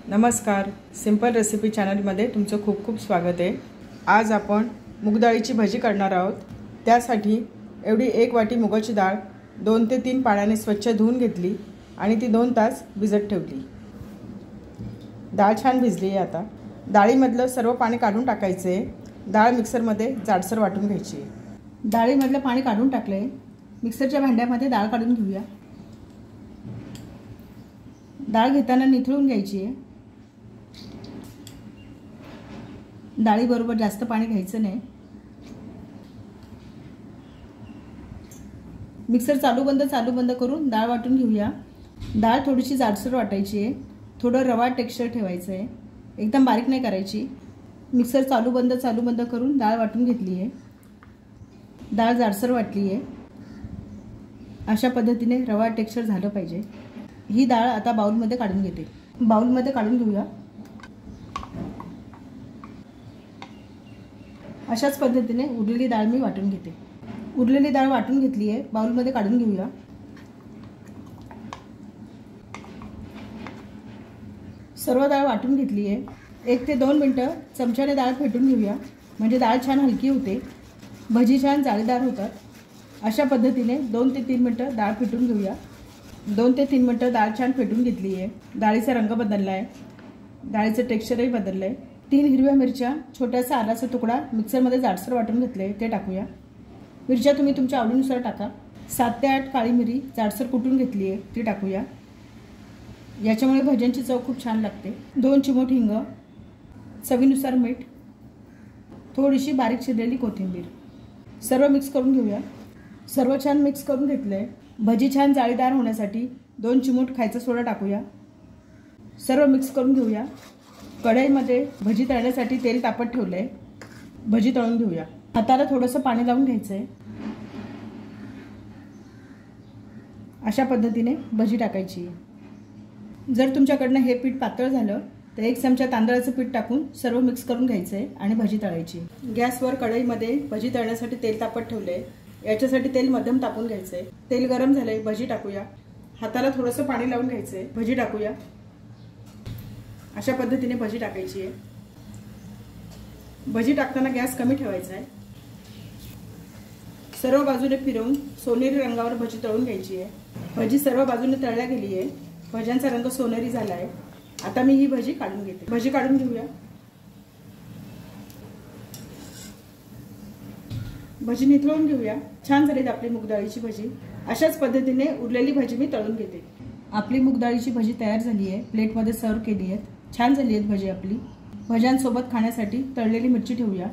नमस्कार, simple recipe चॅनलमध्ये तुमचं खूप खूप स्वागत आहे। आज आपण मूग डाळीची भजी करणार आहोत। त्यासाठी एवढी 1 वाटी मुगाची डाळ 2 ते 3 पाण्याने स्वच्छ धुवून घेतली आणि ती 2 तास भिजत ठेवली। डाळ छान भिजली आहे। आता डाळीमधलं सर्व पाणी काढून टाकायचे। डाळ मिक्सरमध्ये जाडसर वाटून घ्यायची। डाळीमधलं पाणी काढून टाकले। मिक्सरच्या भांड्यामध्ये डाळ काढून घेऊया। डाळ घेताना निथळून घ्यायची आहे। डाळीबरोबर जास्त पाणी घ्यायचं नाही। मिक्सर चालू बंद करून डाळ वाटून घेऊया। डाळ थोडीशी जाडसर वाटायची आहे। थोडं रवा टेक्स्चर ठेवायचं आहे, एकदम बारीक नाही करायची। मिक्सर चालू बंद करून डाळ वाटून घेतली आहे। डाळ जाडसर वाटली आहे। अशा पद्धतीने रवा टेक्स्चर झालं पाहिजे। ही डाळ आता बाउलमध्ये काढून घेते। बाउलमध्ये काढून घेऊया। अशाच पद्धतीने उरलेली डाळ मी वाटून घेते। उरलेली डाळ वाटून घेतली आहे। बाउलमध्ये काढून घेऊया। सर्व डाळ वाटून घेतली आहे। 1 ते 2 मिनिटं चमच्याने डाळ फेटून घेऊया, म्हणजे डाळ छान हलकी होते, भजी छान जाळीदार होतात। अशा पद्धतीने 2 ते 3 मिनिटं डाळ फेटून घेऊया। 2 ते 3 मिनिटं डाळ छान फेटून घेतली आहे। डाळीचा रंग बदलला आहे, डाळीचं टेक्स्चरही बदललं आहे। 3 हिरव्या मिरच्या, छोटासा आलाचा तुकडा मिक्सरमध्ये जाडसर वाटून घेतले, ते टाकूया। मिरच्या तुम्ही तुमच्या आवडीनुसार टाका। 7 ते 8 काळी मिरी जाडसर कुटून घेतली आहे, ती टाकूया। याच्यामुळे भज्यांची चव खूप छान लागते। 2 चिमूट हिंग, चवीनुसार मीठ, थोडीशी बारीक चिरलेली कोथिंबीर। सर्व मिक्स करून घेऊया। सर्व छान मिक्स करून घेतले। भजी छान जाळीदार होण्यासाठी 2 चिमूट खायचा सोडा टाकूया। सर्व मिक्स करून घेऊया। कढईमध्ये भजी तळण्यासाठी तेल तापत ठेवले, भजी तळून घेऊया। हाताला थोडंसं पाणी लावून घ्यायचंय। अशा पद्धतीने भजी टाकायची। जर तुमच्याकडनं हे पीठ पातळ झालं तर 1 चमचा तांदळाचं पीठ टाकून सर्व मिक्स करून घ्यायचंय आणि भजी तळायची। गॅसवर कढईमध्ये भजी तळण्यासाठी तेल तापत ठेवले, याच्यासाठी तेल मध्यम तापून घ्यायचंय। तेल गरम झालंय, भजी टाकूया। हाताला थोडंसं पाणी लावून घ्यायचंय, भजी टाकूया। अशा पद्धतीने भजी टाकायची आहे। भजी टाकताना गॅस कमी ठेवायचा आहे। सर्व बाजूने फिरवून सोनेरी रंगावर भजी तळून घ्यायची आहे। भजी सर्व बाजूने तळल्या गेली आहे। भज्यांचा रंग सोनेरी झाला आहे। आता मी ही भजी काढून घेते। भजी काढून घेऊया। भजी निथळून घेऊया। छान झाली आपली मूग डाळीची भजी। अशाच पद्धतीने उरलेली भजी मी तळून घेते। आपली मूग डाळीची भजी तयार झाली आहे। प्लेटमध्ये सर्व केली आहे। छान झाली आहे भजी आपली। भज्यांसोबत खाण्यासाठी तळलेली मिरची ठेवूया।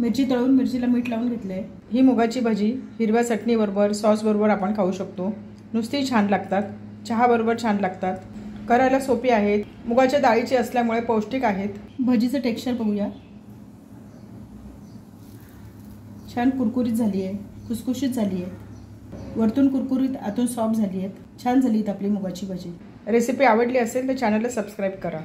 मिरची तळून मिरचीला मीठ लावून घेतलंय। ही मुगाची भजी हिरव्या चटणी बरोबर, सॉस बरोबर आपण खाऊ शकतो। नुसती छान लागतात, चहा बरोबर छान लागतात। करायला सोपी आहेत, मुगाच्या डाळीची असल्यामुळे पौष्टिक आहेत। भजीचं टेक्स्चर बघूया। छान कुरकुरीत झाली आहे, खुसखुशीत झाली आहे। वरतून कुरकुरीत, आतून सॉफ्ट झाली आहेत। छान झाली आपली मुगाची भजी। रेसिपी आवडली असेल तर चॅनलला सबस्क्राईब करा।